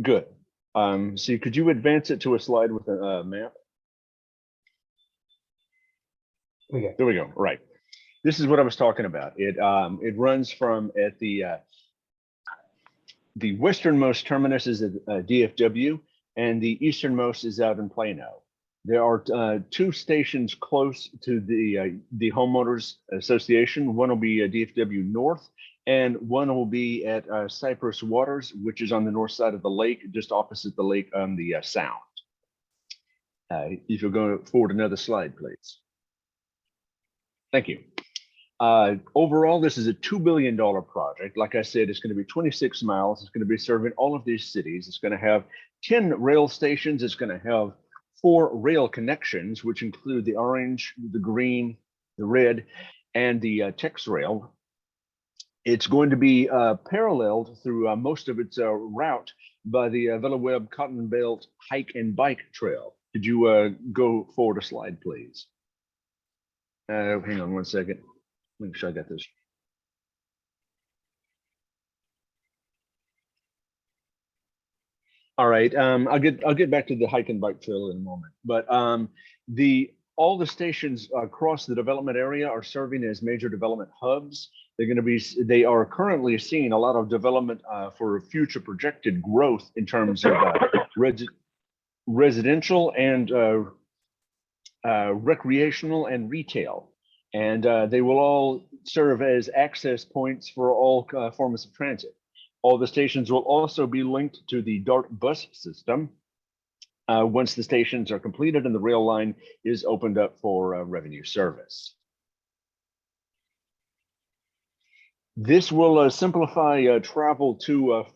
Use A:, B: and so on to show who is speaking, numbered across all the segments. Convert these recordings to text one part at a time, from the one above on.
A: Good. See, could you advance it to a slide with a map?
B: Okay.
A: There we go. Right. This is what I was talking about. It runs from at the westernmost terminus is at DFW, and the easternmost is out in Plano. There are two stations close to the homeowners association. One will be DFW North, and one will be at Cypress Waters, which is on the north side of the lake, just opposite the lake on the sound. If you'll go forward another slide, please. Thank you. Overall, this is a $2 billion project. Like I said, it's going to be 26 miles. It's going to be serving all of these cities. It's going to have 10 rail stations. It's going to have 4 rail connections, which include the orange, the green, the red, and the Tex rail. It's going to be paralleled through most of its route by the VeloWeb Cotton Belt Hike and Bike Trail. Could you go forward a slide, please? Hang on one second. Make sure I got this. All right, I'll get back to the hike and bike trail in a moment. But all the stations across the development area are serving as major development hubs. They are currently seeing a lot of development for future projected growth in terms of residential and recreational and retail. And they will all serve as access points for all forms of transit. All the stations will also be linked to the DART bus system once the stations are completed and the rail line is opened up for revenue service. This will simplify travel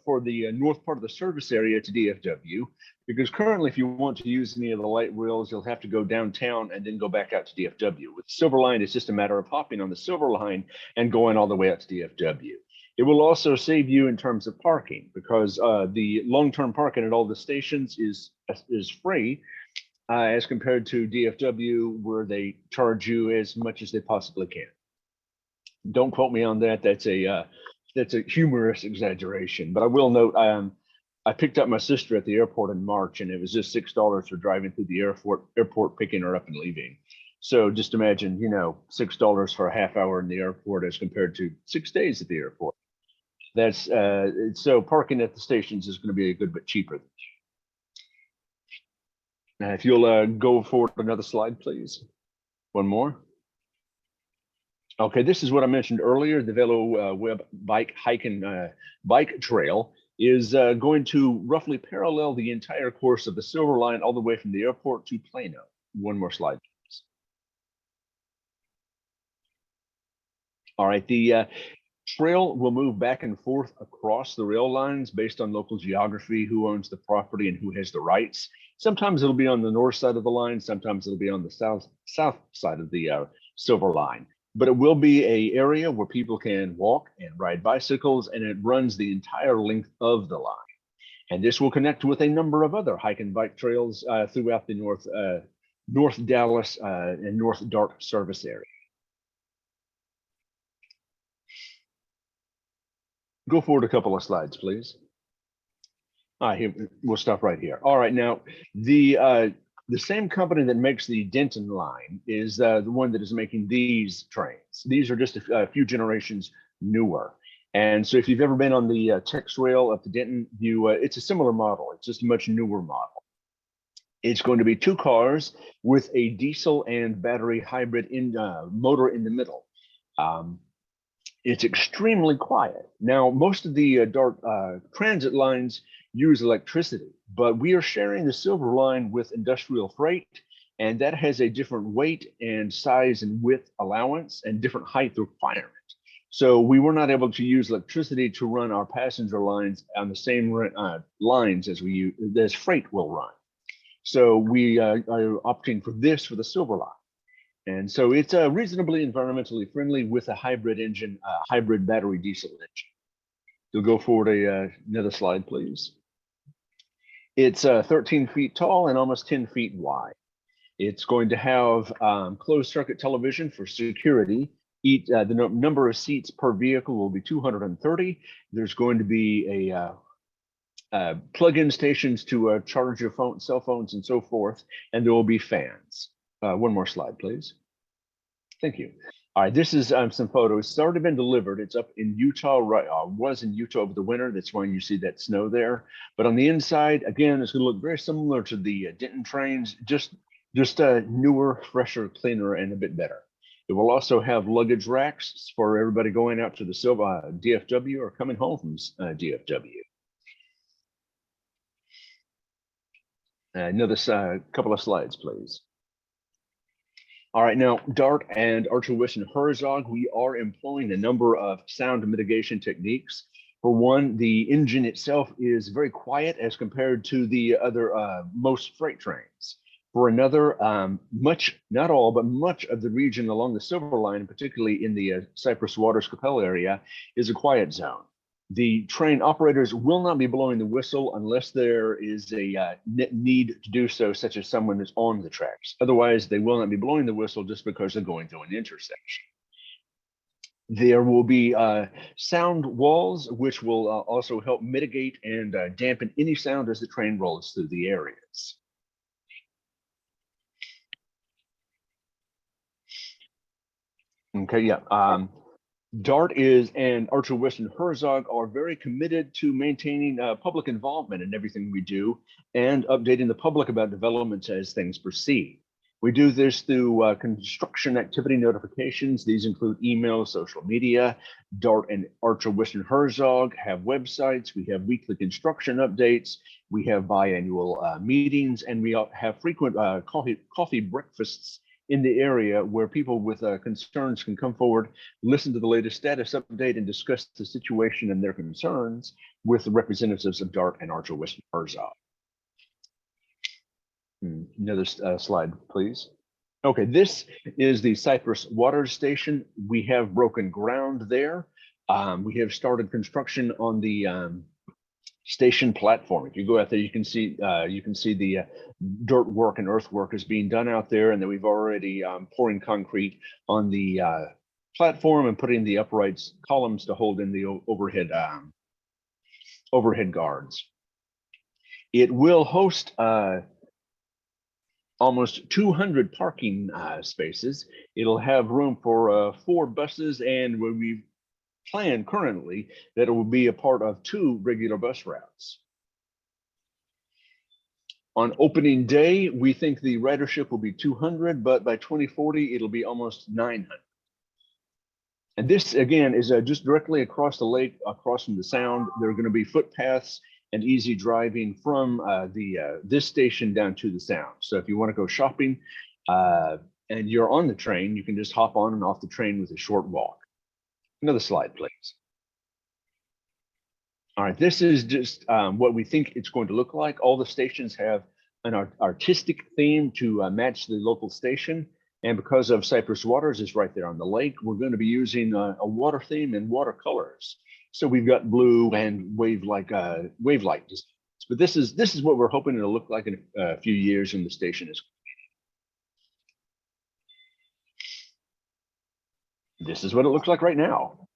A: for the north part of the service area to DFW, because currently if you want to use any of the light rails, you'll have to go downtown and then go back out to DFW. With Silver Line, it's just a matter of hopping on the Silver Line and going all the way out to DFW. It will also save you in terms of parking, because the long-term parking at all the stations is free as compared to DFW, where they charge you as much as they possibly can. Don't quote me on that. That's a humorous exaggeration, but I will note I picked up my sister at the airport in March, and it was just $6 for driving through the airport, picking her up and leaving. So just imagine, $6 for a half hour in the airport as compared to 6 days at the airport. That's so parking at the stations is going to be a good bit cheaper. Now, if you'll go forward another slide, please. One more. Okay, this is what I mentioned earlier. The VeloWeb Hike and Bike Trail is going to roughly parallel the entire course of the Silver Line all the way from the airport to Plano. One more slide, please. All right, the trail will move back and forth across the rail lines based on local geography, who owns the property and who has the rights. Sometimes it'll be on the north side of the line, sometimes it'll be on the south side of the Silver Line. But it will be an area where people can walk and ride bicycles, and it runs the entire length of the line. And this will connect with a number of other hike and bike trails throughout the North Dallas and North Dart service area. Go forward a couple of slides, please. Here, we'll stop right here. All right, now the same company that makes the Denton line is the one that is making these trains. These are just a few generations newer. And so if you've ever been on the Tex rail up to Denton, it's a similar model. It's just a much newer model. It's going to be 2 cars with a diesel and battery hybrid motor in the middle. It's extremely quiet. Now, most of the DART transit lines use electricity, but we are sharing the Silver Line with industrial freight, and that has a different weight and size and width allowance and different height requirement. So we were not able to use electricity to run our passenger lines on the same lines as freight will run. So we are opting for this for the Silver Line. And so it's reasonably environmentally friendly with a hybrid engine, hybrid battery diesel engine. You'll go forward another slide, please. It's 13 feet tall and almost 10 feet wide. It's going to have closed circuit television for security. The number of seats per vehicle will be 230. There's going to be plug-in stations to charge your cell phones and so forth, and there will be fans. One more slide, please. Thank you. All right, this is some photos. It's already been delivered. It's up in Utah, right? Was in Utah over the winter. That's why you see that snow there. But on the inside, again, it's going to look very similar to the Denton trains, just newer, fresher, cleaner, and a bit better. It will also have luggage racks for everybody going out to the DFW or coming home from DFW. Another couple of slides, please. All right, now Dart and Archer Wilson Herzog, we are employing a number of sound mitigation techniques. For one, the engine itself is very quiet as compared to the other most freight trains. For another, much, not all, but much of the region along the Silver Line, particularly in the Cypress Waters Capella area, is a quiet zone. The train operators will not be blowing the whistle unless there is a need to do so, such as someone is on the tracks. Otherwise, they will not be blowing the whistle just because they're going through an intersection. There will be sound walls, which will also help mitigate and dampen any sound as the train rolls through the areas. Okay, yeah. Dart and Archer Wilson Herzog are very committed to maintaining public involvement in everything we do and updating the public about developments as things proceed. We do this through construction activity notifications. These include email, social media. Dart and Archer Wilson Herzog have websites. We have weekly construction updates. We have biannual meetings, and we have frequent coffee breakfasts in the area where people with concerns can come forward, listen to the latest status update, and discuss the situation and their concerns with the representatives of Dart and Archer Wilson Herzog. Another slide, please. Okay, this is the Cypress Waters Station. We have broken ground there. We have started construction on the station platform. If you go out there, you can see the dirt work and earthwork is being done out there, and then we've already pouring concrete on the platform and putting the uprights columns to hold in the overhead guards. It will host almost 200 parking spaces. It'll have room for 4 buses, and we plan currently that it will be a part of 2 regular bus routes. On opening day, we think the ridership will be 200, but by 2040, it'll be almost 900. And this, again, is just directly across the lake, across from the Sound. There are going to be footpaths and easy driving from this station down to the Sound. So if you want to go shopping and you're on the train, you can just hop on and off the train with a short walk. Another slide, please. All right, this is just what we think it's going to look like. All the stations have an artistic theme to match the local station. And because of Cypress Waters is right there on the lake, we're going to be using a water theme and watercolors. So we've got blue and wave-like designs. But this is what we're hoping it'll look like in a few years when the station is. This is what it looks like right now.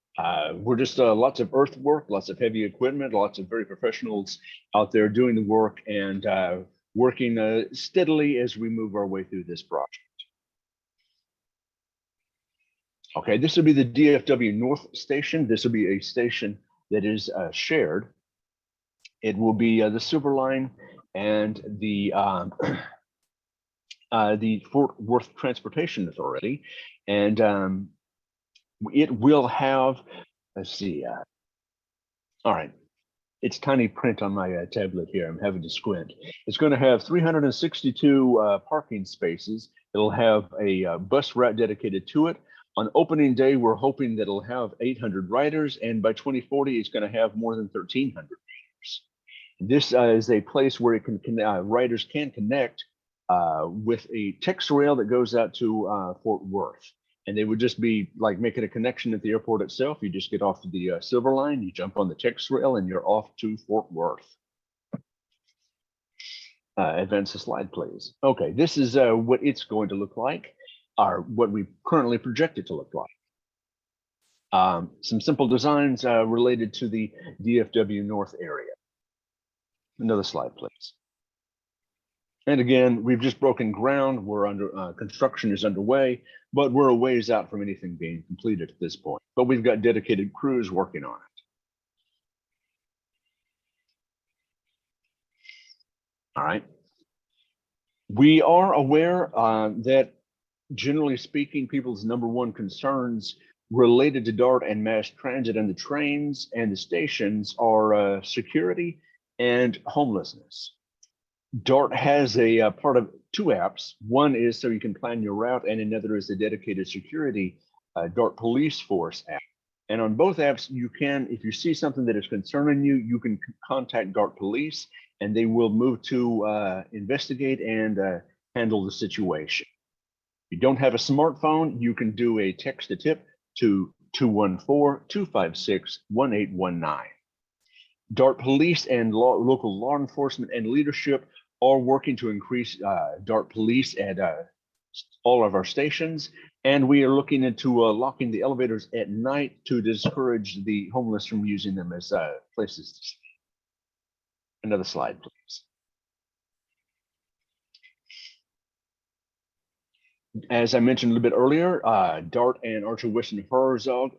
A: We're just lots of earthwork, lots of heavy equipment, lots of very professionals out there doing the work and working steadily as we move our way through this project. Okay, this will be the DFW North Station. This will be a station that is shared. It will be the Silver Line and the Fort Worth Transportation Authority, and it will have, let's see, all right, it's tiny print on my tablet here. I'm having to squint. It's going to have 362 parking spaces. It'll have a bus route dedicated to it. On opening day, we're hoping that it'll have 800 riders, and by 2040, it's going to have more than 1,300 riders. This is a place where riders can connect with a text rail that goes out to Fort Worth. And they would just be like making a connection at the airport itself. You just get off the Silver Line, you jump on the text rail, and you're off to Fort Worth. Advance the slide, please. Okay, this is what it's going to look like, or what we currently project it to look like. Some simple designs related to the DFW North area. Another slide, please. And again, we've just broken ground. We're under construction is underway, but we're a ways out from anything being completed at this point. But we've got dedicated crews working on it. All right. We are aware that, generally speaking, people's #1 concerns related to DART and mass transit and the trains and the stations are security and homelessness. DART has a part of 2 apps. One is so you can plan your route, and another is the dedicated security DART Police Force app. And on both apps, you can, if you see something that is concerning you, you can contact DART Police, and they will move to investigate and handle the situation. If you don't have a smartphone, you can do a text to tip to 214-256-1819. DART Police and local law enforcement and leadership are working to increase DART Police at all of our stations, and we are looking into locking the elevators at night to discourage the homeless from using them as places to sleep. Another slide, please. As I mentioned a little bit earlier, DART and Archer Western Herzog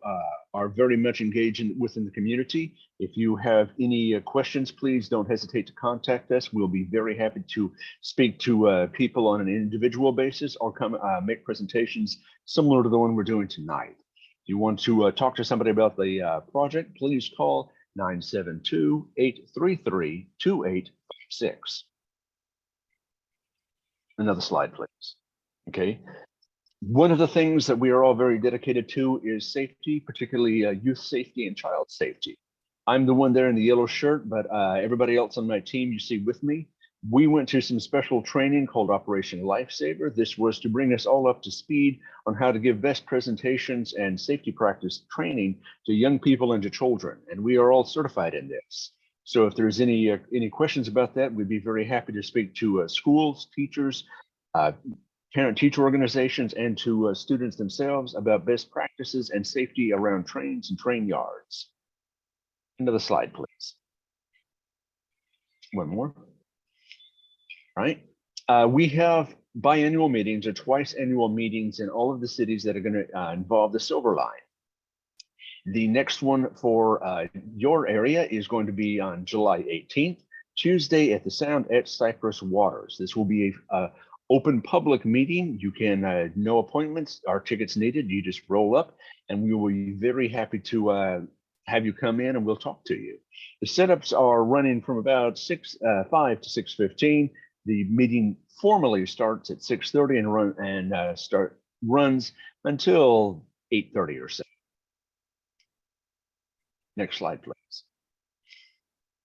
A: are very much engaged within the community. If you have any questions, please don't hesitate to contact us. We'll be very happy to speak to people on an individual basis or come make presentations similar to the one we're doing tonight. If you want to talk to somebody about the project, please call 972-833-2856. Another slide, please. Okay. One of the things that we are all very dedicated to is safety, particularly youth safety and child safety. I'm the one there in the yellow shirt, but everybody else on my team you see with me, we went to some special training called Operation Lifesaver. This was to bring us all up to speed on how to give best presentations and safety practice training to young people and to children. And we are all certified in this. So if there's any questions about that, we'd be very happy to speak to schools, teachers, parent-teacher organizations, and to students themselves about best practices and safety around trains and train yards. Another slide, please. One more. All right. We have biannual meetings or twice annual meetings in all of the cities that are going to involve the Silver Line. The next one for your area is going to be on July 18th, Tuesday at the Sound at Cypress Waters. This will be a open public meeting. You can no appointments or tickets needed. You just roll up, and we will be very happy to have you come in, and we'll talk to you. The setups are running from about 5 to 6:15. The meeting formally starts at 6:30 and runs until 8:30 or so. Next slide, please.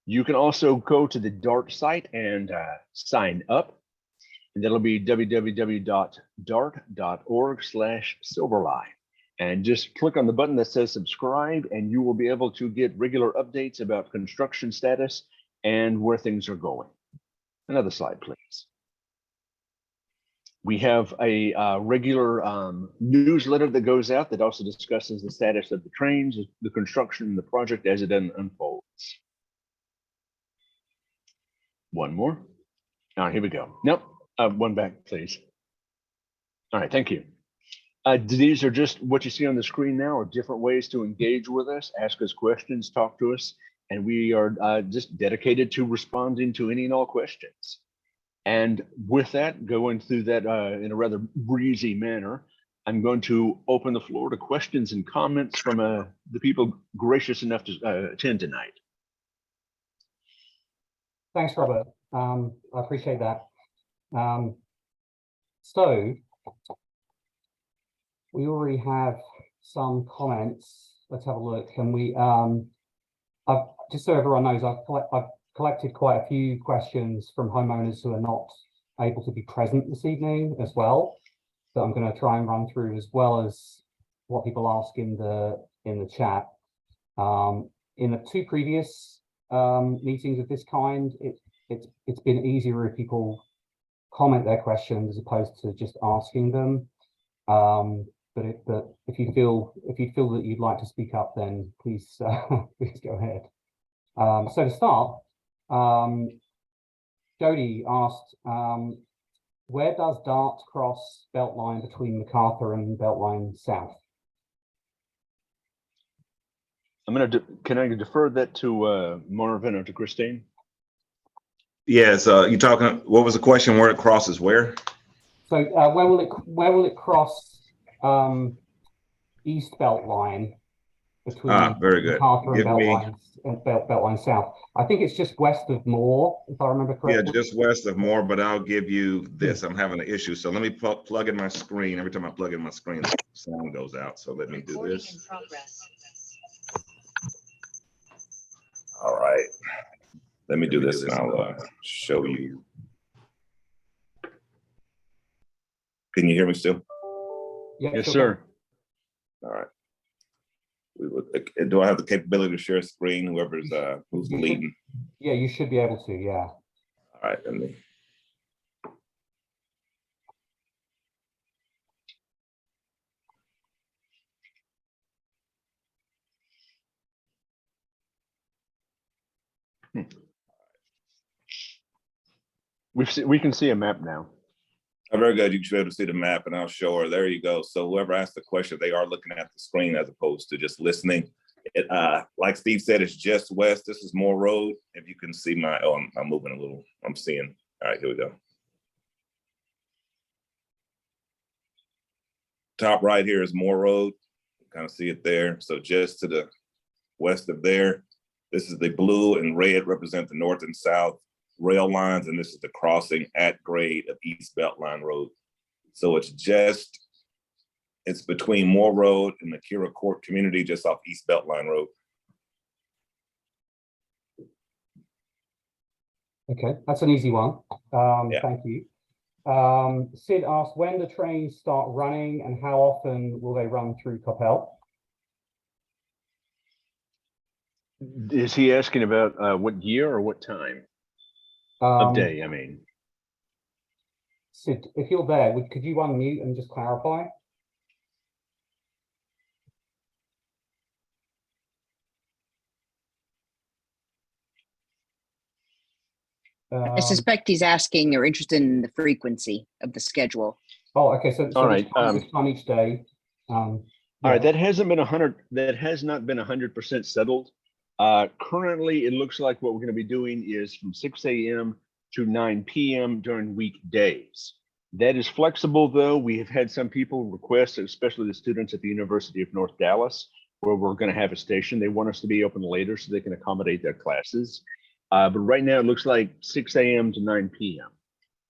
A: You can also go to the DART site and sign up. And that'll be www.dart.org/silverline. And just click on the button that says subscribe, and you will be able to get regular updates about construction status and where things are going. Another slide, please. We have a regular newsletter that goes out that also discusses the status of the trains, the construction, and the project as it unfolds. One more. All right, here we go. Nope. One back, please. All right, thank you. These are just what you see on the screen now are different ways to engage with us, ask us questions, talk to us, and we are just dedicated to responding to any and all questions. And with that, going through that in a rather breezy manner, I'm going to open the floor to questions and comments from the people gracious enough to attend tonight.
B: Thanks, Robert. I appreciate that. So we already have some comments. Let's have a look. And I've just so everyone knows, I've collected quite a few questions from homeowners who are not able to be present this evening as well, that I'm going to try and run through, as well as what people ask in the chat. In the 2 previous meetings of this kind, it's been easier if people comment their questions as opposed to just asking them. But if you feel that you'd like to speak up, then please please go ahead. So to start, Jody asked, where does Dart cross Beltline between MacArthur and Beltline South?
A: Can I defer that to Marvin or to Christine?
C: Yes, you talking, what was the question, where it crosses where?
B: So where will it cross East Beltline between
C: Very good.
B: MacArthur and
C: Give me,
B: Beltline South? I think it's just west of Moore, if I remember
C: yeah,
B: correctly.
C: just west of Moore, but I'll give you this. I'm having an issue. So let me plug in my screen. Every time I plug in my screen, the sound goes out. So let me do this. All right. Let me do this and I'll show you. Can you hear me still?
B: Yeah,
A: Yes,
B: sure.
A: sir.
C: All right. Do I have the capability to share a screen, whoever's who's leading?
B: Yeah, you should be able to, yeah.
C: All right, let me.
A: We can see a map now.
C: Oh, very good. You should be able to see the map and I'll show her. There you go. So whoever asked the question, they are looking at the screen as opposed to just listening. It, like Steve said, it's just west. This is Moore Road. If you can see my, oh, I'm moving a little. I'm seeing. All right, here we go. Top right here is Moore Road. You kind of see it there. So just to the west of there, this is the blue and red represent the north and south rail lines, and this is the crossing at grade of East Beltline Road. So it's between Moore Road and the Kira Court community, just off East Beltline Road.
B: Okay, that's an easy one.
C: Yeah.
B: Thank you. Sid asked, when do trains start running and how often will they run through Coppell?
A: Is he asking about what year or what time of day? I mean,
B: Sid, if you're there, could you unmute and just clarify?
D: I suspect he's asking or interested in the frequency of the schedule.
B: Oh, okay. So
A: all right.
B: this time each day.
A: All right. That hasn't been 100. That has not been 100% settled. Currently, it looks like what we're going to be doing is from 6 a.m. to 9 p.m. during weekdays. That is flexible, though. We have had some people request, especially the students at the University of North Dallas, where we're going to have a station. They want us to be open later so they can accommodate their classes. But right now, it looks like 6 a.m. to 9 p.m.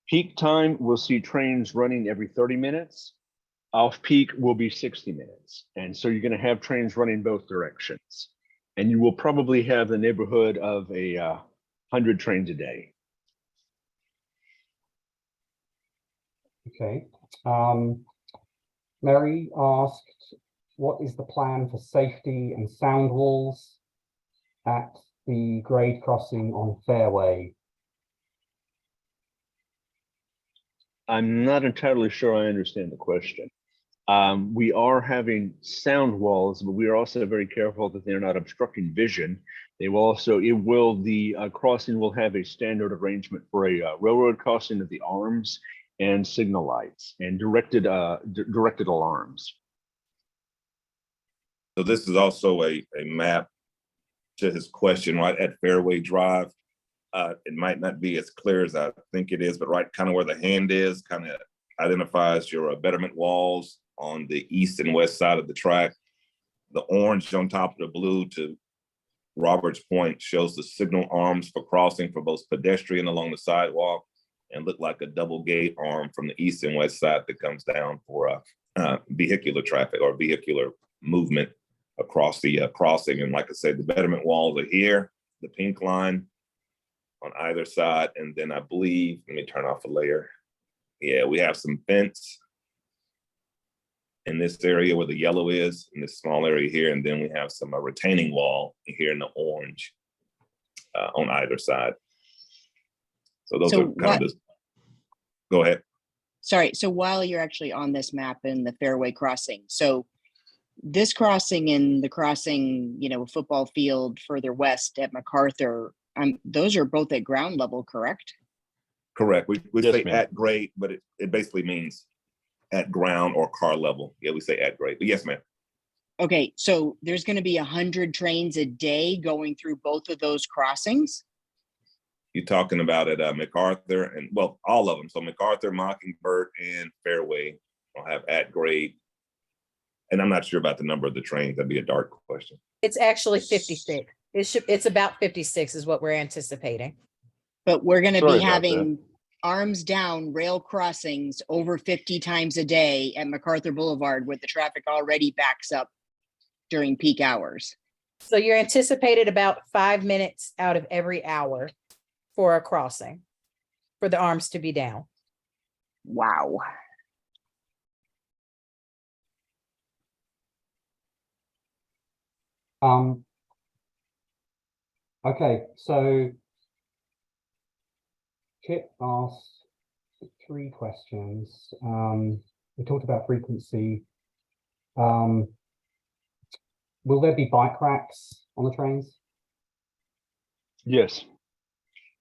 A: Peak time, we'll see trains running every 30 minutes. Off peak will be 60 minutes. And so you're going to have trains running both directions. And you will probably have the neighborhood of 100 trains a day.
B: Okay. Mary asked, what is the plan for safety and sound walls at the grade crossing on Fairway?
A: I'm not entirely sure I understand the question. We are having sound walls, but we are also very careful that they're not obstructing vision. They will also, the crossing will have a standard arrangement for a railroad crossing of the arms and signal lights and directed alarms.
C: So this is also a map to his question, right at Fairway Drive. It might not be as clear as I think it is, but right kind of where the hand is kind of identifies your betterment walls on the east and west side of the track. The orange on top of the blue to Robert's point shows the signal arms for crossing for both pedestrian along the sidewalk and look like a double gate arm from the east and west side that comes down for vehicular traffic or vehicular movement across the crossing. And like I said, the betterment walls are here, the pink line on either side. And then I believe, let me turn off a layer. Yeah, we have some fence in this area where the yellow is, in this small area here. And then we have some retaining wall here in the orange on either side. So those are kind of the, go ahead.
D: Sorry, so while you're actually on this map in the Fairway crossing, so this crossing and the crossing, football field further west at MacArthur, those are both at ground level, correct?
C: Correct. We
A: Yes,
C: say
A: ma'am.
C: at grade, but it basically means at ground or car level. Yeah, we say at grade, but yes, ma'am.
D: Okay, so there's gonna be 100 trains a day going through both of those crossings?
C: You're talking about at MacArthur and, well, all of them. So MacArthur, Mockingbird, and Fairway will have at grade. And I'm not sure about the number of the trains. That'd be a dark question.
E: It's actually 56. It's about 56 is what we're anticipating.
D: But we're gonna
A: Sorry
D: be
A: about that.
D: having arms down rail crossings over 50 times a day at MacArthur Boulevard where the traffic already backs up during peak hours.
E: So you're anticipated about 5 minutes out of every hour for a crossing, for the arms to be down.
D: Wow.
B: Okay, so Kip asked 3 questions. We talked about frequency. Will there be bike racks on the trains?
A: Yes.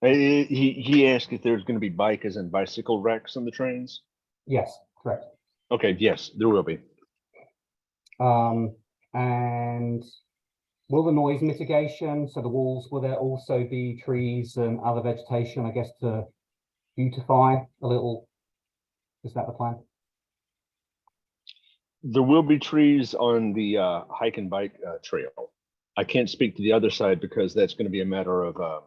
A: He asked if there's going to be bike as in bicycle racks on the trains.
B: Yes, correct.
A: Okay, yes, there will be.
B: And will the noise mitigation, so the walls, will there also be trees and other vegetation, I guess, to beautify a little? Is that the plan?
A: There will be trees on the hike and bike trail. I can't speak to the other side because that's going to be a matter of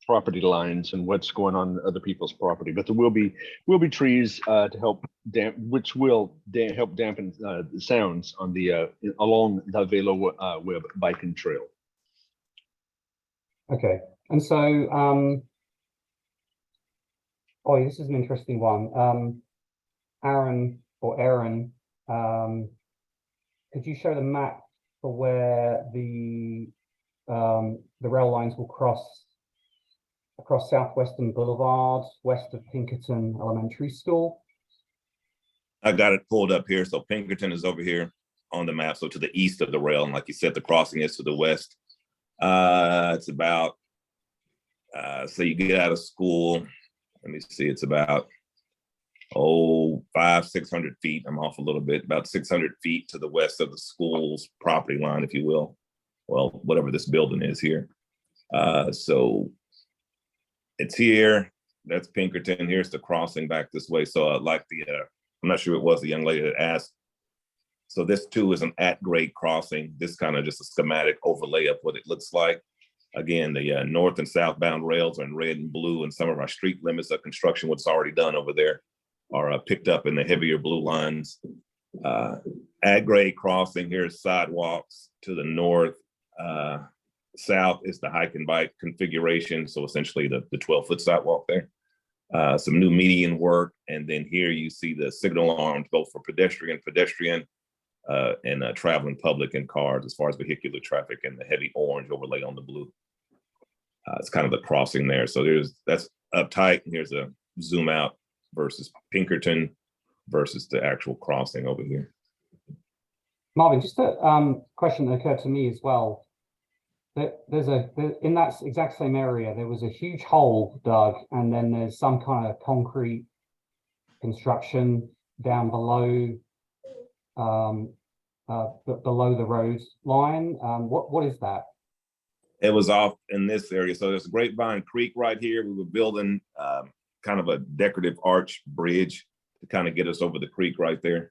A: property lines and what's going on other people's property. But there will be trees to help which will help dampen the sounds on the along the Velo Web biking trail.
B: Okay, and so oh, this is an interesting one. Aaron, could you show the map for where the rail lines will cross across Southwestern Boulevard, west of Pinkerton Elementary School?
C: I got it pulled up here. So Pinkerton is over here on the map. So to the east of the rail. And like you said, the crossing is to the west. It's about, so you get out of school. Let me see, it's about, 500-600 feet. I'm off a little bit, about 600 feet to the west of the school's property line, if you will. Well, whatever this building is here. So it's here. That's Pinkerton. Here's the crossing back this way. So like I'm not sure it was the young lady that asked. So this too is an at-grade crossing. This kind of just a schematic overlay of what it looks like. Again, the north and southbound rails are in red and blue, and some of our street limits of construction, what's already done over there, are picked up in the heavier blue lines. At-grade crossing, here's sidewalks to the north. South is the hike and bike configuration. So essentially the 12-foot sidewalk there. Some new median work. And then here you see the signal arms, both for pedestrian, and traveling public and cars as far as vehicular traffic, and the heavy orange overlay on the blue. It's kind of the crossing there. So that's uptight. And here's a zoom out versus Pinkerton versus the actual crossing over here.
B: Marvin, just a question that occurred to me as well. In that exact same area, there was a huge hole dug, and then there's some kind of concrete construction down below below the road line. What is that?
C: It was off in this area. So there's Grapevine Creek right here. We were building kind of a decorative arch bridge to kind of get us over the creek right there.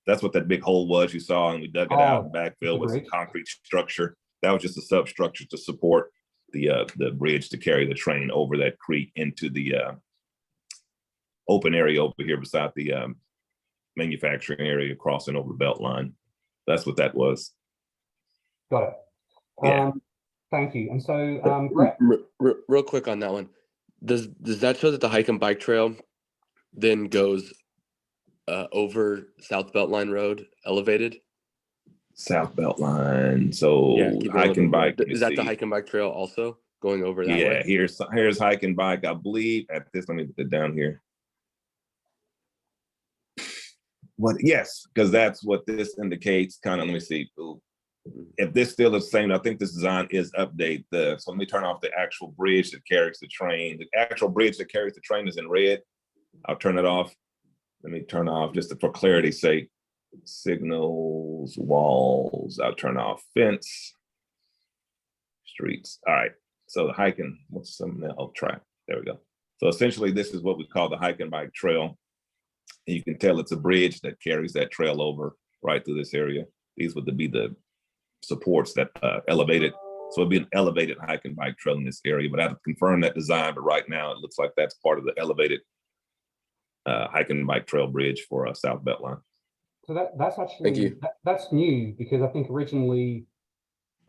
C: That's what that big hole was you saw, and we dug it out and backfilled with some concrete structure. That was just a substructure to support the bridge to carry the train over that creek into the open area over here beside the manufacturing area crossing over the belt line. That's what that was.
B: Got it.
C: Yeah.
B: Thank you. And so, Brett?
F: Real quick on that one, does that show that the hike and bike trail then goes over South Beltline Road elevated?
C: South Belt Line. So
F: Yeah,
C: hike and bike.
F: Is that the hike and bike trail also going over that way?
C: Yeah, here's hike and bike. I believe at this, let me put it down here. What? Yes, because that's what this indicates. Kind of, let me see. Ooh, if this still is the same, I think this design is update. So let me turn off the actual bridge that carries the train. The actual bridge that carries the train is in red. I'll turn it off. Let me turn off, just for clarity's sake, signals, walls. I'll turn off fence, streets. All right. So the hiking, what's something else? Track. There we go. So essentially, this is what we call the hike and bike trail. And you can tell it's a bridge that carries that trail over right through this area. These would be the supports that elevated. So it'd be an elevated hike and bike trail in this area, but I have to confirm that design. But right now, it looks like that's part of the elevated hike and bike trail bridge for South Beltline.
B: So that's actually,
F: Thank you.
B: that's new, because I think originally,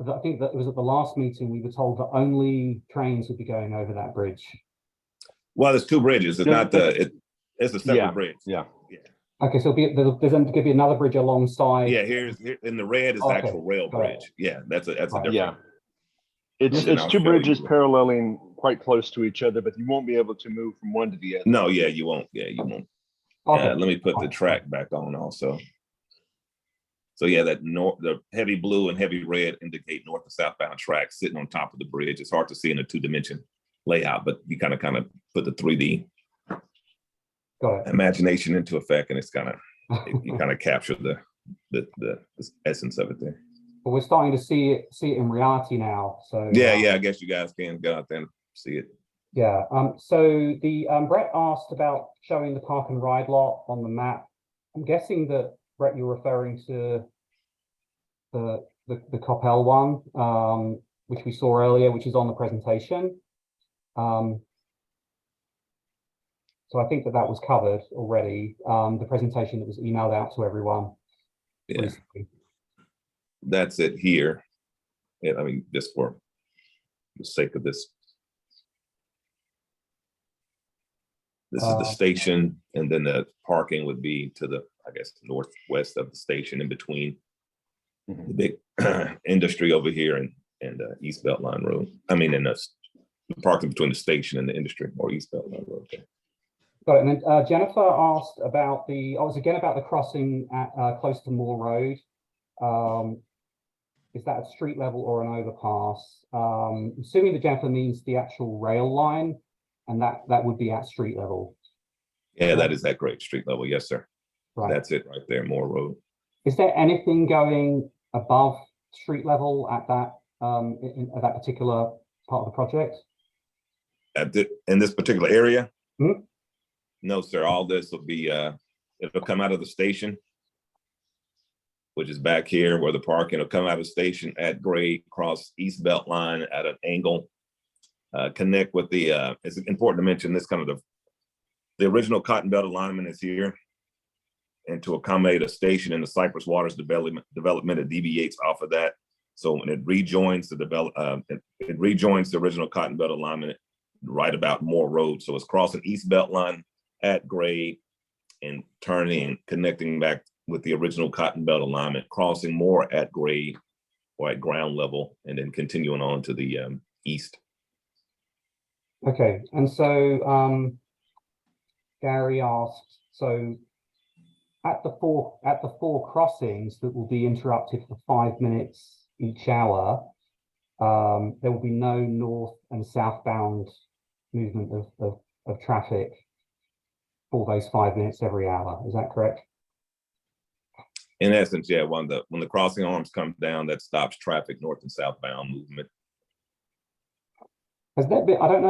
B: I think that it was at the last meeting, we were told that only trains would be going over that bridge.
C: Well, there's two bridges. It's not it's a separate bridge.
A: Yeah.
B: Okay, so there's going to be another bridge alongside.
C: Yeah, here in the red is the actual rail bridge. Yeah, that's a different.
A: Yeah. It's
C: And I'll
A: two
C: show
A: bridges
C: you.
A: paralleling quite close to each other, but you won't be able to move from one to the other.
C: No, yeah, you won't. Yeah, you won't.
B: Okay.
C: Let me put the track back on also. So yeah, the heavy blue and heavy red indicate north and southbound tracks sitting on top of the bridge. It's hard to see in a 2-dimension layout, but you kind of put the 3D
B: Got it.
C: imagination into effect, and it's you kind of capture the essence of it there.
B: But we're starting to see it in reality now. So
C: Yeah, I guess you guys can go out there and see it.
B: Yeah. So the Brett asked about showing the park and ride lot on the map. I'm guessing that, Brett, you're referring to the Coppell one, which we saw earlier, which is on the presentation. So I think that was covered already. The presentation that was emailed out to everyone.
C: Yeah,
B: recently.
C: that's it here. Yeah, I mean, just for the sake of this. This is the station, and then the parking would be to the, I guess, northwest of the station, in between the big industry over here and East Beltline Road. I mean, in the parking between the station and the industry, or East Beltline Road. Okay.
B: Got it. And then Jennifer asked about the crossing at close to Moore Road. Is that at street level or an overpass? Assuming that Jennifer means the actual rail line, and that would be at street level.
C: Yeah, that is at great street level. Yes, sir.
B: Right.
C: That's it right there, Moore Road.
B: Is there anything going above street level at that at that particular part of the project?
C: In this particular area?
B: Hmm?
C: No, sir. All this will be it'll come out of the station, which is back here where the parking will come out of the station at grade, cross East Beltline at an angle, connect with the it's important to mention this kind of the original Cotton Belt alignment is here, and to accommodate a station in the Cypress Waters development, it deviates off of that. So when it rejoins it rejoins the original Cotton Belt alignment right about Moore Road. So it's crossing East Beltline at grade and turning, connecting back with the original Cotton Belt alignment, crossing Moore at grade or at ground level, and then continuing on to the east.
B: Okay, and so Gary asked, so at the four crossings that will be interrupted for 5 minutes each hour, there will be no north and southbound movement of traffic for those 5 minutes every hour. Is that correct?
C: In essence, yeah, when the crossing arms come down, that stops traffic north and southbound movement.
B: Has there been, I don't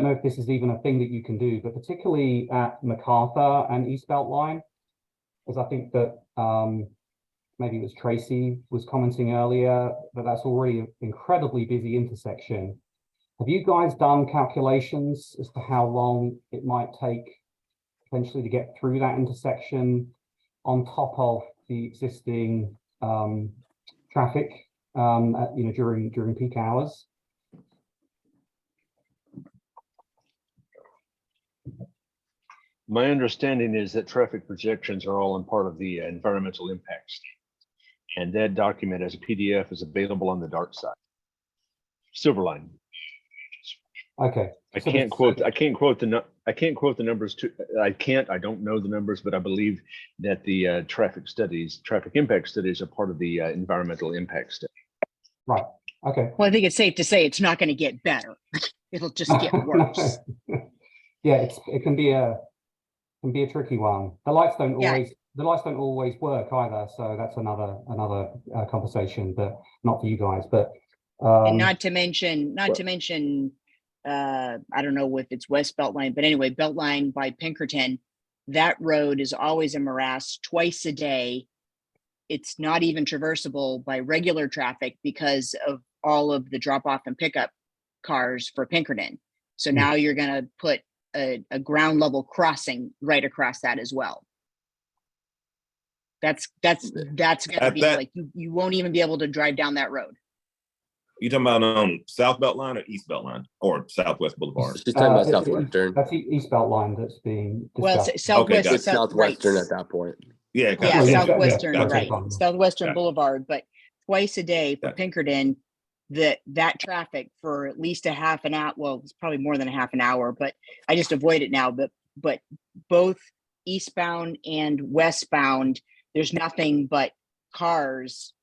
B: know if this is even a thing that you can do, but particularly at MacArthur and East Beltline, because I think that maybe it was Tracy was commenting earlier, that that's already an incredibly busy intersection. Have you guys done calculations as to how long it might take potentially to get through that intersection on top of the existing traffic, during peak hours?
A: My understanding is that traffic projections are all in part of the environmental impact statement. And that document as a PDF is available on the dark side. Silverline.
B: Okay,
A: I
B: So
A: can't
B: the-
A: quote, I can't quote the numbers to, I don't know the numbers, but I believe that the traffic impact studies are part of the environmental impact study.
B: Right, okay.
D: Well, I think it's safe to say it's not going to get better. It'll just get worse.
B: Yeah, it can be a tricky one. The lights don't
D: Yeah.
B: always work either, so that's another conversation, but not for you guys. But
D: And not to mention, I don't know if it's West Beltline, but anyway, Beltline by Pinkerton, that road is always a morass twice a day. It's not even traversable by regular traffic because of all of the drop off and pickup cars for Pinkerton. So now you're going to put a ground level crossing right across that as well. That's going to
C: At
D: be
C: that-
D: like, you won't even be able to drive down that road.
C: You talking about on South Beltline or East Beltline or Southwest Boulevard?
F: She's talking about
B: it's-
F: Southwestern.
B: that's the East Belt line that's being
D: Well,
B: discussed.
D: Southwest,
C: gotcha.
F: It's Southwestern at that point.
C: Yeah,
D: Yeah,
C: gotcha.
B: yeah,
D: Southwestern,
B: gotcha.
D: right,
B: Gotcha.
D: Southwestern
C: Gotcha.
D: Boulevard, but twice a day for
C: Gotcha.
D: Pinkerton, that traffic for at least a half an hour, well, it's probably more than a half an hour, but I just avoid it now, but both eastbound and westbound, there's nothing but cars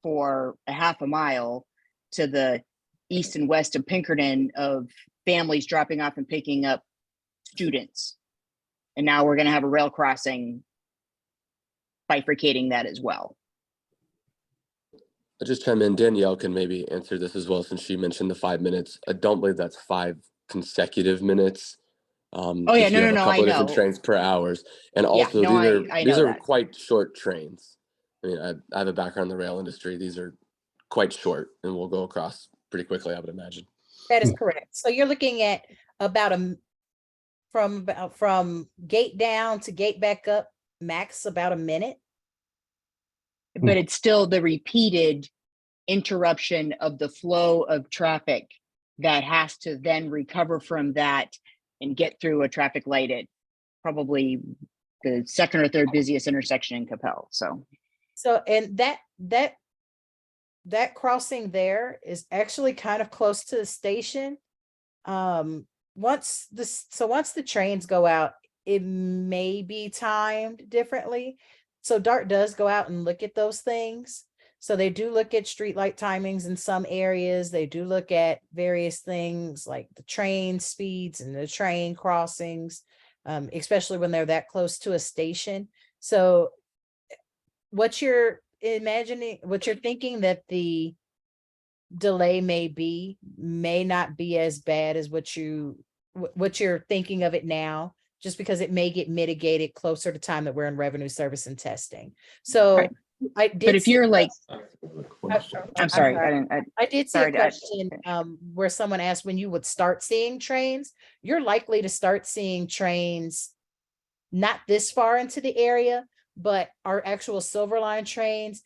D: for a half a mile to the east and west of Pinkerton of families dropping off and picking up students. And now we're going to have a rail crossing bifurcating that as well.
F: I'll just chime in. Danielle can maybe answer this as well, since she mentioned the 5 minutes. I don't believe that's 5 consecutive minutes.
D: Oh, yeah,
F: if you have
D: no,
F: a
D: I
F: couple of different
D: know.
F: trains per hours. And
D: Yeah,
F: also
D: no, I
F: these
D: know
F: are
D: that.
F: quite short trains. I mean, I have a background in the rail industry. These are quite short and will go across pretty quickly, I would imagine.
E: That is correct. So you're looking at about from gate down to gate back up, max about a minute.
D: But it's still the repeated interruption of the flow of traffic that has to then recover from that and get through a traffic light at probably the second or third busiest intersection in Capel. So
E: So, and that crossing there is actually kind of close to the station. Once the trains go out, it may be timed differently. So DART does go out and look at those things. So they do look at streetlight timings in some areas. They do look at various things like the train speeds and the train crossings, especially when they're that close to a station. So what you're thinking that the delay may not be as bad as what you're thinking of it now, just because it may get mitigated closer to time that we're in revenue service and testing. So
D: Right.
E: I did.
D: but if you're like, I'm sorry,
E: I did see a
D: sorry to-
E: question where someone asked when you would start seeing trains. You're likely to start seeing trains not this far into the area, but our actual Silver Line trains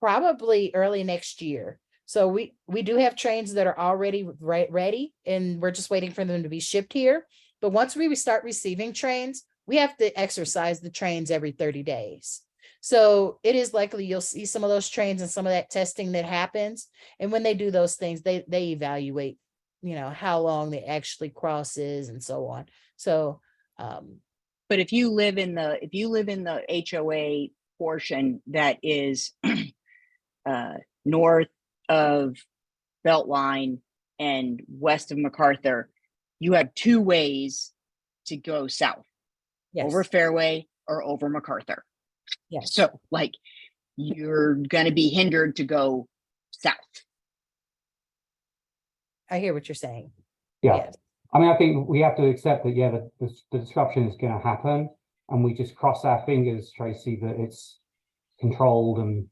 E: probably early next year. So we do have trains that are already ready, and we're just waiting for them to be shipped here. But once we start receiving trains, we have to exercise the trains every 30 days. So it is likely you'll see some of those trains and some of that testing that happens. And when they do those things, they evaluate, how long they actually crosses and so on. So,
D: but if you live in the HOA portion that is north of Beltline and west of MacArthur, you have 2 ways to go south,
E: yes,
D: over Fairway or over MacArthur.
E: yes.
D: So like you're going to be hindered to go south.
E: I hear what you're saying.
B: Yeah.
E: Yes.
B: I mean, I think we have to accept that, yeah, the disruption is going to happen, and we just cross our fingers, Tracy, that it's controlled and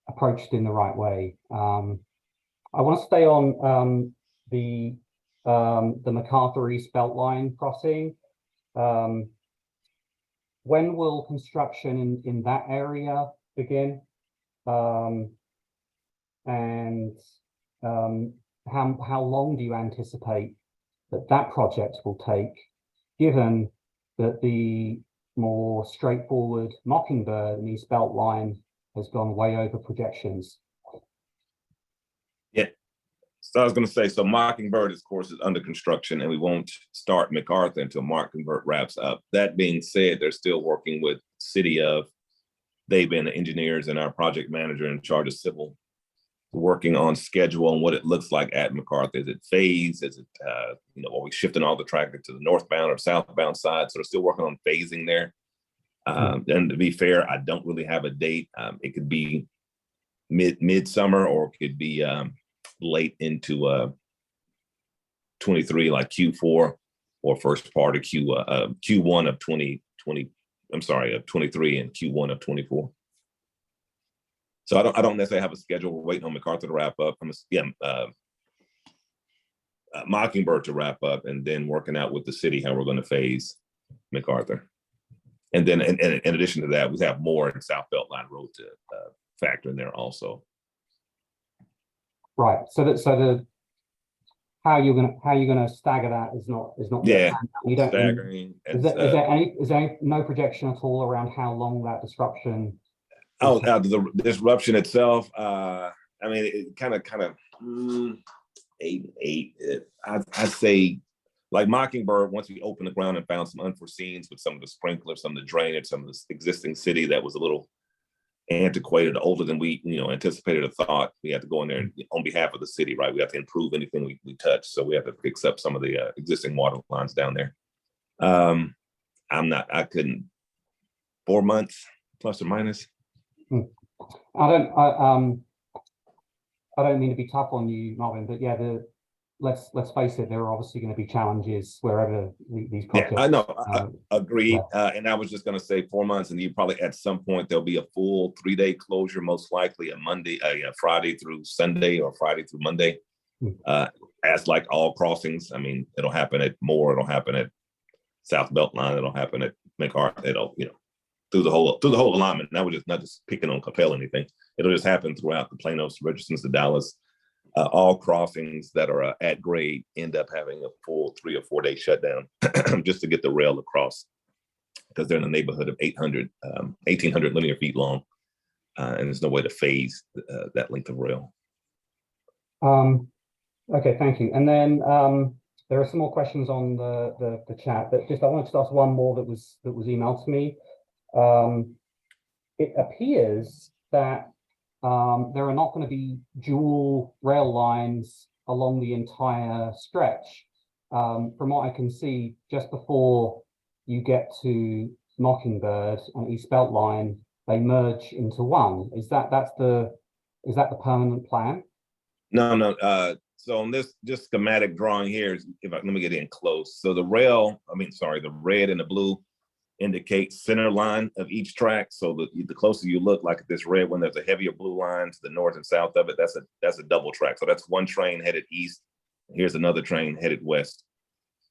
B: approached in the right way. I want to stay on the MacArthur East Beltline crossing. When will construction in that area begin? And how long do you anticipate that project will take, given that the more straightforward Mockingbird and East Beltline has gone way over projections?
C: So I was going to say, so Mockingbird, of course, is under construction, and we won't start MacArthur until Mockingbird wraps up. That being said, they're still working with City of, they've been the engineers and our project manager in charge of civil, working on schedule and what it looks like at MacArthur. Is it phased? Is it, are we shifting all the traffic to the northbound or southbound side? So they're still working on phasing there. And to be fair, I don't really have a date. It could be midsummer, or it could be late into 23, like Q4, or first part of Q1 of 2020. I'm sorry, of 23 and Q1 of 24. So I don't necessarily have a schedule. We're waiting on MacArthur to wrap up. Mockingbird to wrap up, and then working out with the city how we're going to phase MacArthur. And then in addition to that, we have more in South Beltline Road to factor in there also.
B: Right. So the how you're gonna stagger that is not
C: Yeah,
B: you don't.
C: staggering.
B: Is there no projection at all around how long that disruption?
C: The disruption itself. I mean, it kind of 8 and 8. I'd say, like Mockingbird, once we opened the ground and found some unforeseens with some of the sprinklers, some of the drainage, some of the existing city that was a little antiquated, older than we anticipated or thought. We had to go in there and, on behalf of the city, right? We have to improve anything we touch. So we have to fix up some of the existing water lines down there. I couldn't, 4 months plus or minus.
B: I don't mean to be tough on you, Marvin, but yeah, let's face it, there are obviously going to be challenges wherever these projects.
C: Yeah, I know. Agreed.
B: Yeah.
C: And I was just going to say 4 months, and you probably at some point there'll be a full 3-day closure, most likely a Friday through Sunday or Friday through Monday. As like all crossings, I mean, it'll happen at Moore, it'll happen at South Beltline, it'll happen at MacArthur, it'll through the whole alignment. Now we're just not just picking on Capel or anything. It'll just happen throughout the Planos, Richardsons, the Dallas. All crossings that are at grade end up having a full 3 or 4 day shutdown just to get the rail across, because they're in the neighborhood of 1,800 linear feet long, and there's no way to phase that length of rail.
B: Okay, thank you. And then there are some more questions on the chat, but just I wanted to ask one more that was emailed to me. It appears that there are not going to be dual rail lines along the entire stretch. From what I can see, just before you get to Mockingbird and East Beltline, they merge into one. Is that the permanent plan?
C: No. So on this just schematic drawing here, let me get in close. So the red and the blue indicate center line of each track. So the closer you look, like this red one, there's a heavier blue line to the north and south of it. That's a double track. So that's one train headed east. Here's another train headed west.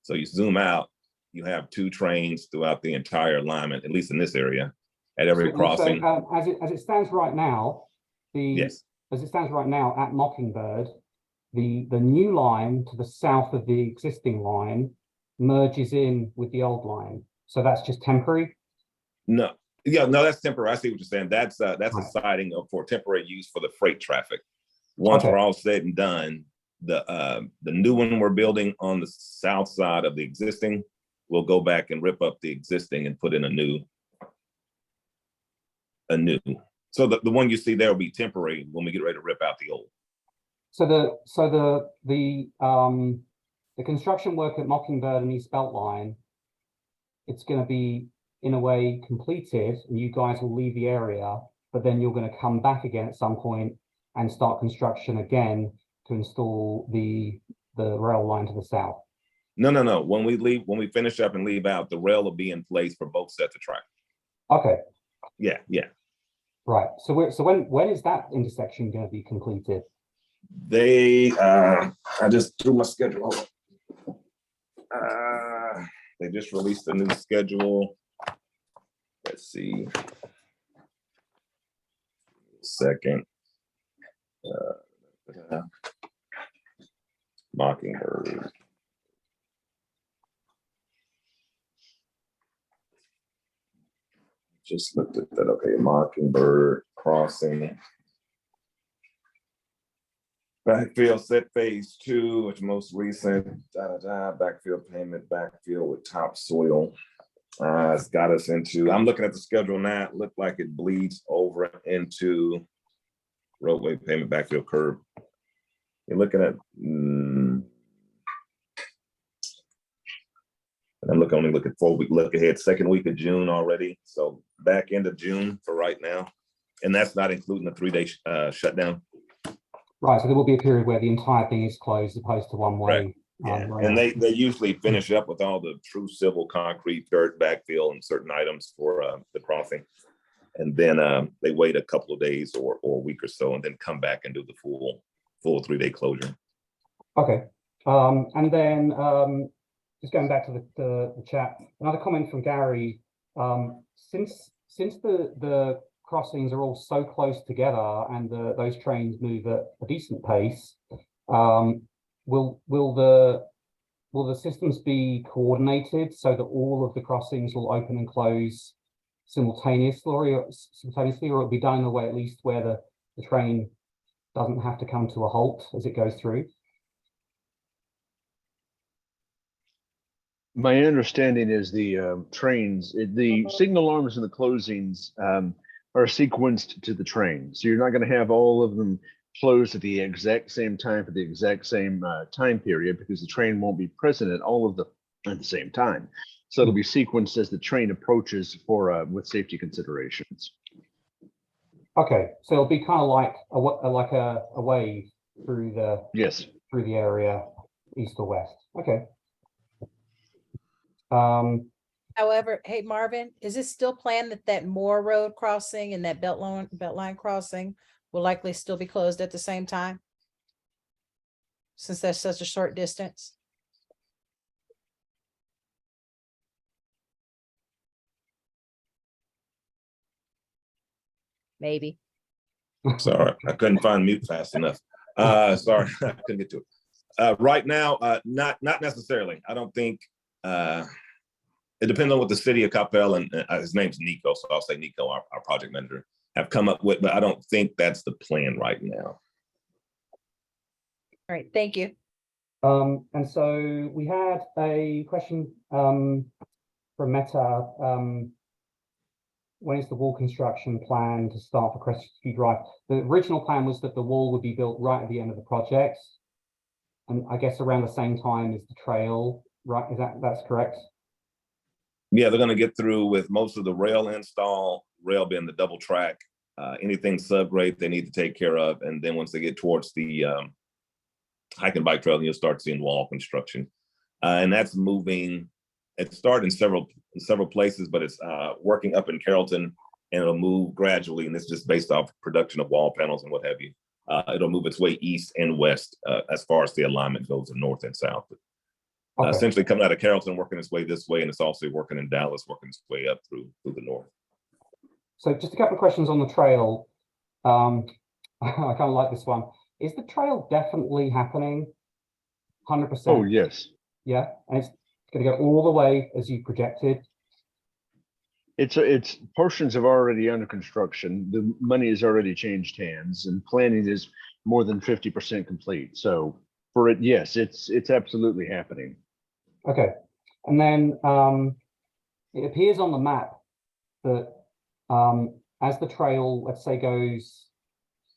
C: So you zoom out, you have 2 trains throughout the entire alignment, at least in this area, at every crossing.
B: So, as it stands right now,
C: Yes.
B: As it stands right now at Mockingbird, the new line to the south of the existing line merges in with the old line. So that's just temporary?
C: No, that's temporary. I see what you're saying. That's a siding for temporary use for the freight traffic. Once we're all said and done, the new one we're building on the south side of the existing, we'll go back and rip up the existing and put in a new. So the one you see there will be temporary when we get ready to rip out the old.
B: So the construction work at Mockingbird and East Beltline, it's going to be in a way completed, and you guys will leave the area, but then you're going to come back again at some point and start construction again to install the rail line to the south.
C: No. When we finish up and leave out, the rail will be in place for both sets of track.
B: Okay.
C: Yeah.
B: Right. So when is that intersection going to be completed?
C: I just threw my schedule. They just released a new schedule. Let's see. Second. Mockingbird. Just looked at that. Okay, Mockingbird crossing. Backfield set phase 2, which most recent, backfield payment, backfield with topsoil. It's got us into, I'm looking at the schedule now, it looked like it bleeds over into roadway payment, backfield curb. You're looking at, and I'm only looking 4-week look ahead, second week of June already. So back end of June for right now. And that's not including the 3-day shutdown.
B: Right, so there will be a period where the entire thing is closed as opposed to one way.
C: Yeah, and they usually finish up with all the true civil concrete, dirt, backfill, and certain items for the crossing. And then they wait a couple of days or a week or so, and then come back and do the full 3-day closure.
B: Okay, and then just going back to the chat, another comment from Gary. Since the crossings are all so close together and those trains move at a decent pace, will the systems be coordinated so that all of the crossings will open and close simultaneously, or it'll be done in a way at least where the train doesn't have to come to a halt as it goes through?
A: My understanding is the trains, the signal alarms and the closings are sequenced to the train. So you're not going to have all of them closed at the exact same time for the exact same time period, because the train won't be present at all of them at the same time. So it'll be sequenced as the train approaches for with safety considerations.
B: Okay, so it'll be kind of like a wave through the through the area, east or west. Okay.
E: However, hey, Marvin, is it still planned that Moore Road crossing and that Beltline crossing will likely still be closed at the same time? Since that's such a short distance? Maybe.
C: Sorry, I couldn't find mute fast enough. Sorry, I couldn't get to it. Right now, not necessarily. I don't think, it depends on what the city of Coppell and his name's Nico, so I'll say Nico, our project manager, have come up with, but I don't think that's the plan right now.
E: All right, thank you.
B: And so we had a question from Meta. When is the wall construction plan to start for Crestview Drive? The original plan was that the wall would be built right at the end of the project, and I guess around the same time as the trail, right? That's correct?
C: Yeah, they're going to get through with most of the rail install, rail being the double track, anything subgrade they need to take care of. And then once they get towards the hike and bike trail, you'll start seeing wall construction. And that's moving, it started in several places, but it's working up in Carrollton, and it'll move gradually. And this is just based off production of wall panels and what have you. It'll move its way east and west as far as the alignment goes in north and south.
B: Okay.
C: Essentially coming out of Carrollton, working its way this way, and it's also working in Dallas, working its way up through the north.
B: So just a couple of questions on the trail. I kind of like this one. Is the trail definitely happening? 100%?
A: Oh, yes.
B: Yeah, and it's going to go all the way as you projected?
A: It's portions have already under construction. The money has already changed hands, and planning is more than 50% complete. So for it, yes, it's absolutely happening.
B: Okay, and then it appears on the map that as the trail, let's say, goes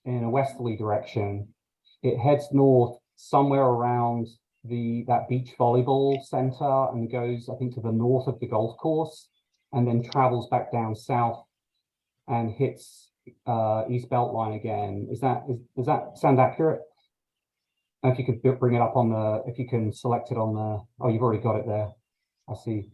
B: in a westerly direction, it heads north somewhere around that beach volleyball center and goes, I think, to the north of the golf course, and then travels back down south and hits East Beltline again. Does that sound accurate? And if you could bring it up if you can select it on the, oh, you've already got it there. I see.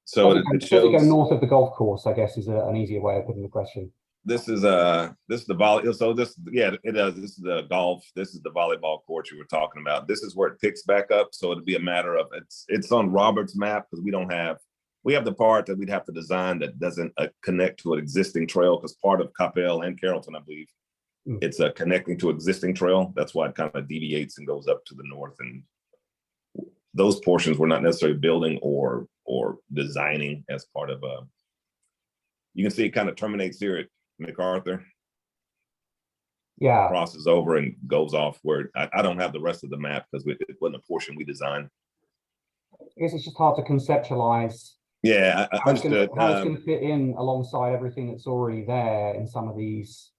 C: So
B: Does
C: it
B: it
C: shows
B: go north of the golf course, I guess, is an easier way of putting the question.
C: this is the volley. So this, yeah, it does. This is the golf. This is the volleyball court you were talking about. This is where it picks back up. So it'd be a matter of it's on Robert's map, because we have the part that we'd have to design that doesn't connect to an existing trail, because part of Coppell and Carrollton, I believe, it's connecting to existing trail. That's why it kind of deviates and goes up to the north. And those portions we're not necessarily building or designing as part of you can see it kind of terminates here at MacArthur.
B: Yeah,
C: crosses over and goes off where I don't have the rest of the map because it wasn't a portion we designed.
B: I guess it's just hard to conceptualize
C: Yeah, I
B: how it's gonna,
C: understood.
B: how it's gonna fit in alongside everything that's already there in some of these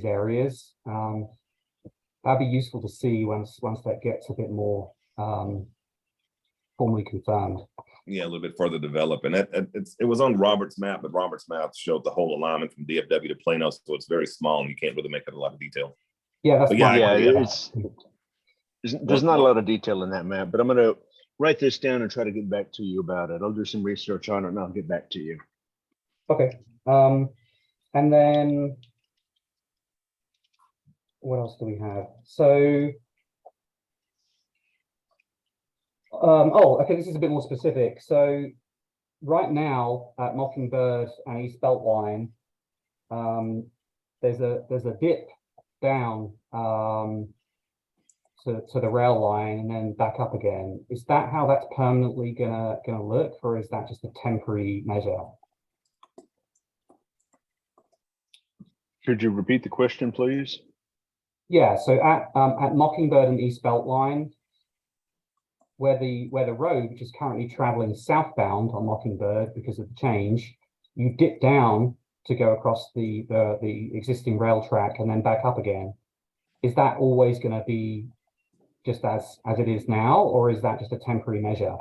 B: areas. That'd be useful to see once that gets a bit more formally confirmed.
C: Yeah, a little bit further developed, and it was on Robert's map, but Robert's map showed the whole alignment from DFW to Plano, so it's very small and you can't really make it a lot of detail.
B: Yeah, that's
C: But yeah,
B: my
A: Yeah,
C: agree.
A: there's not a lot of detail in that map, but I'm gonna write this down and try to get back to you about it. I'll do some research on it and I'll get back to you.
B: okay. And then what else do we have? So, oh, okay, this is a bit more specific. So right now at Mockingbird and East Beltline, there's a dip down to the rail line and then back up again. Is that how that's permanently gonna look, or is that just a temporary measure?
A: Could you repeat the question, please?
B: Yeah, so at Mockingbird and East Beltline, where the road, which is currently traveling southbound on Mockingbird because of the change, you dip down to go across the existing rail track and then back up again. Is that always going to be just as it is now, or is that just a temporary measure?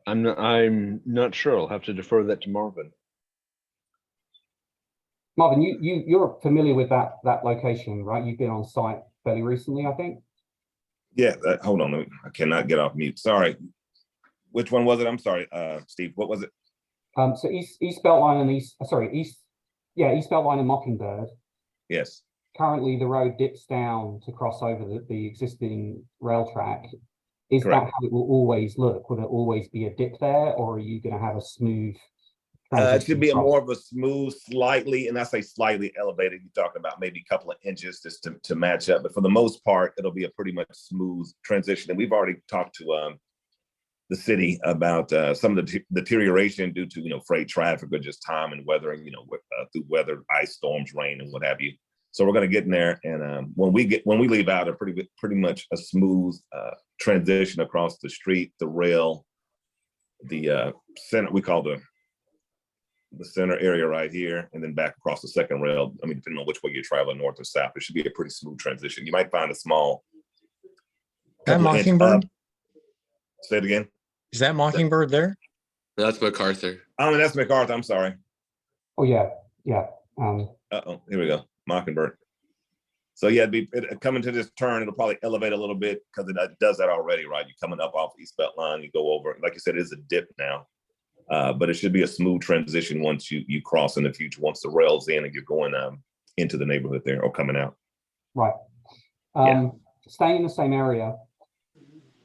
A: I'm not sure. I'll have to defer that to Marvin.
B: Marvin, you're familiar with that location, right? You've been on site fairly recently, I think.
C: Yeah, hold on, I cannot get off mute. Sorry. Which one was it? I'm sorry, Steve. What was it?
B: So East Beltline and East Beltline and Mockingbird.
C: Yes.
B: Currently, the road dips down to cross over the existing rail track. Is
C: Correct.
B: that how it will always look? Will there always be a dip there, or are you going to have a smooth
C: It should be
B: across?
C: more of a smooth, slightly, and I say slightly elevated. You're talking about maybe a couple of inches just to match up. But for the most part, it'll be a pretty much smooth transition. And we've already talked to the city about some of the deterioration due to freight traffic or just time and weathering, through weather, ice storms, rain, and what have you. So we're going to get in there, and when we leave out, a pretty much a smooth transition across the street, the rail, the center. We call the center area right here, and then back across the second rail. I mean, depending on which way you're traveling, north or south, it should be a pretty smooth transition. You might find a small.
G: That Mockingbird?
C: Say it again.
G: Is that Mockingbird there?
F: That's MacArthur.
C: Oh, and that's MacArthur. I'm sorry.
B: Oh yeah.
C: Here we go. Mockingbird. So yeah, coming to this turn, it'll probably elevate a little bit because it does that already, right? You're coming up off East Beltline, you go over. Like you said, it is a dip now. But it should be a smooth transition once you cross in the future, once the rail's in and you're going into the neighborhood there or coming out.
B: Right. Staying in the same area,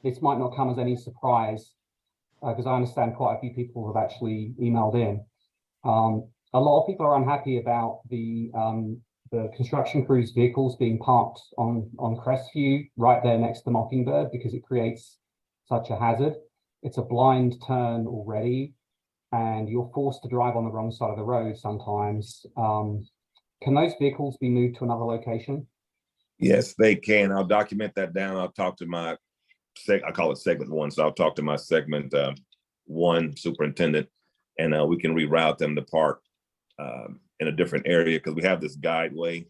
B: this might not come as any surprise because I understand quite a few people have actually emailed in. A lot of people are unhappy about the construction crews' vehicles being parked on Crestview right there next to Mockingbird because it creates such a hazard. It's a blind turn already, and you're forced to drive on the wrong side of the road sometimes. Can those vehicles be moved to another location?
C: Yes, they can. I'll document that down. I'll talk to my I call it segment one. So I'll talk to my segment one superintendent, and we can reroute them to park in a different area because we have this guideway,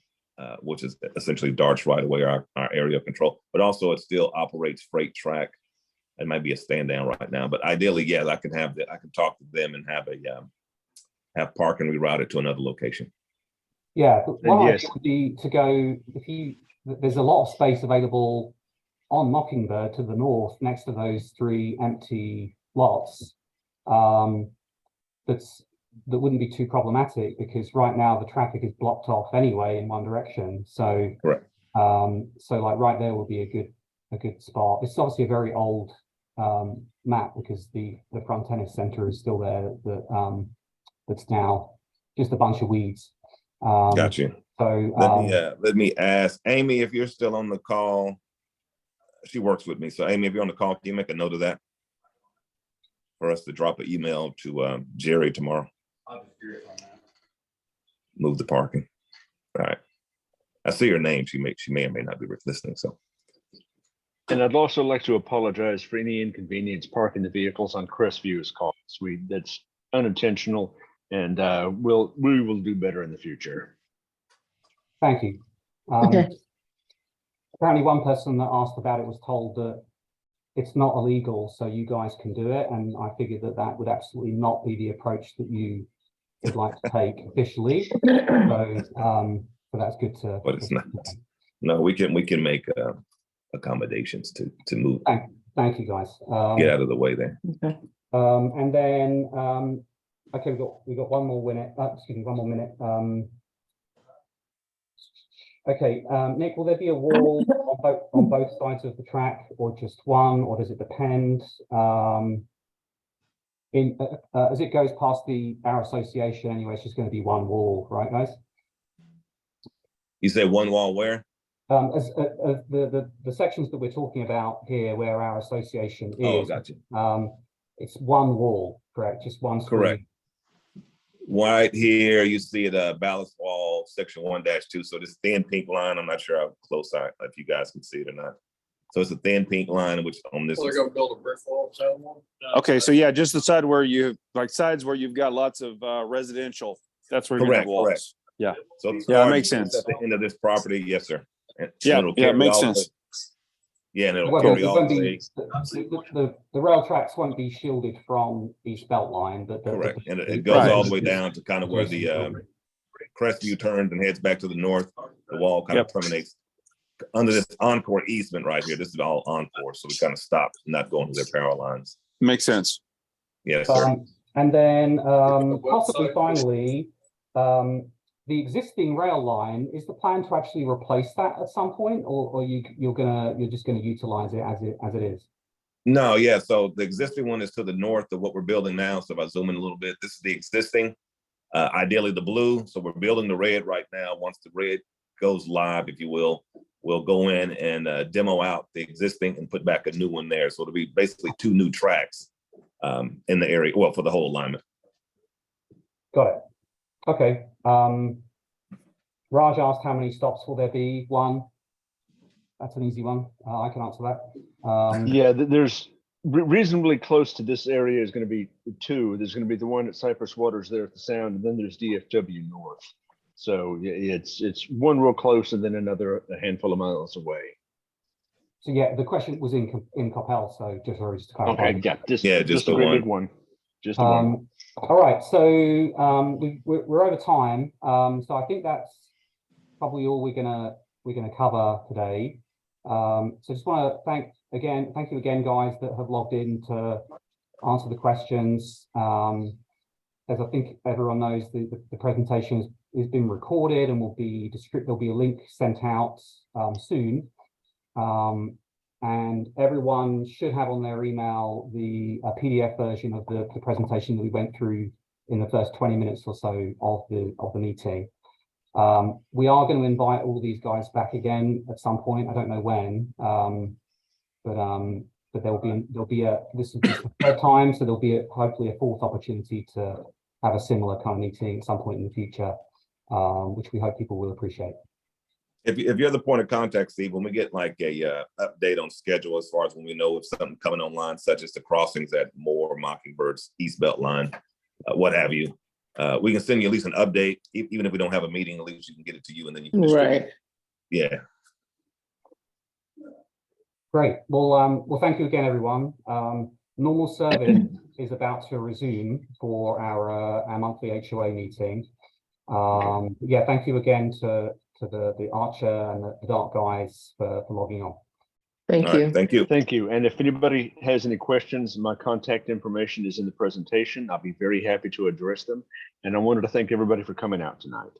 C: which is essentially Dart's right away, our area of control, but also it still operates freight track. It might be a stand down right now, but ideally, yeah, I can talk to them and have park and reroute it to another location.
B: Yeah, one
A: yes.
B: idea would be to go, there's a lot of space available on Mockingbird to the north next to those 3 empty lots. That wouldn't be too problematic because right now the traffic is blocked off anyway in one direction. So,
C: Correct.
B: So like right there would be a good spot. It's obviously a very old map because the front tennis center is still there. That's now just a bunch of weeds.
C: Got you.
B: So
C: let me ask Amy if you're still on the call. She works with me, so Amy, if you're on the call, can you make a note of that? for us to drop an email to Jerry tomorrow.
H: I'll just do it on that.
C: Move the parking. All right. I see her name. She may or may not be listening. So
A: And I'd also like to apologize for any inconvenience parking the vehicles on Crestview's caused. That's unintentional, and we will do better in the future.
B: Thank you. Apparently one person that asked about it was told that it's not illegal, so you guys can do it. And I figured that that would absolutely not be the approach that you would like to take officially. So that's good to.
C: but it's not. No, we can make accommodations to move.
B: Thank you, guys.
C: Get out of the way there.
B: And then okay, we got one more minute. Excuse me, one more minute. Okay, Nick, will there be a wall on both sides of the track, or just one, or does it depend? As it goes past our association anyway, it's just going to be one wall, right, guys?
C: You say one wall where?
B: As the sections that we're talking about here, where our association is,
C: Oh, gotcha.
B: it's one wall, correct? Just one screen.
C: Correct. Right here, you see the ballast wall, section 1-2. So this thin pink line, I'm not sure how close if you guys can see it or not. So it's a thin pink line, which on this.
H: So they're gonna build a brick wall, so.
I: Okay, so yeah, just the side where sides where you've got lots of residential, that's where you're gonna have
C: Correct,
I: walls.
C: correct.
I: Yeah.
C: So the
I: Yeah, it
C: start
I: makes
C: is
I: sense.
C: at the end of this property, yes, sir. And
I: Yeah,
C: it'll
I: yeah,
C: carry
I: makes
C: all
I: sense.
C: Yeah, and it'll
B: Well,
C: carry
B: it
C: all
B: won't
C: the
B: be,
C: way.
B: the rail tracks won't be shielded from East Beltline, but
C: Correct, and it goes all the way down to kind of where the
B: Jason,
C: Crestview turns and heads back to the north. The wall kind of terminates under this Encore easement right here. This is all Encore, so we kind of stop, not going to their power lines.
I: Makes sense.
C: Yes, sir.
B: And then possibly finally, the existing rail line, is the plan to actually replace that at some point, or you're just gonna utilize it as it is?
C: No, yeah. So the existing one is to the north of what we're building now. So if I zoom in a little bit, this is the existing. Ideally the blue. So we're building the red right now. Once the red goes live, if you will, we'll go in and demo out the existing and put back a new one there. So it'll be basically 2 new tracks in the area, well, for the whole alignment.
B: Got it. Okay. Raj asked how many stops will there be? 1. That's an easy one. I can answer that.
A: Yeah, there's reasonably close to this area is going to be 2. There's going to be the one at Cypress Waters there at the Sound, and then there's DFW North. So it's one real close, and then another a handful of miles away.
B: So yeah, the question was in Coppell, so just to clarify.
A: Okay, yeah,
C: just
A: a
C: the
A: really
C: one.
A: big one. Just the one.
B: All right, so we're over time, so I think that's probably all we're gonna cover today. So just want to thank you again, guys, that have logged in to answer the questions. As I think everyone knows, the presentation is being recorded and will be there'll be a link sent out soon. And everyone should have on their email the PDF version of the presentation that we went through in the first 20 minutes or so of the meeting. We are going to invite all these guys back again at some point. I don't know when, but there'll be this is the 3rd time, so there'll be hopefully a 4th opportunity to have a similar kind of meeting at some point in the future, which we hope people will appreciate.
C: If you're the point of contact, Steve, when we get like a update on schedule as far as when we know if something coming online, such as the crossings at Moore, Mockingbird's East Belt line, what have you, we can send you at least an update, even if we don't have a meeting. At least we can get it to you, and then you can distribute it. Yeah.
B: Great. Well, thank you again, everyone. Normal service is about to resume for our monthly HOA meeting. Yeah, thank you again to the Archer and the Dark guys for logging on.
C: Thank you. Thank you.
A: Thank you. And if anybody has any questions, my contact information is in the presentation. I'll be very happy to address them. And I wanted to thank everybody for coming out tonight.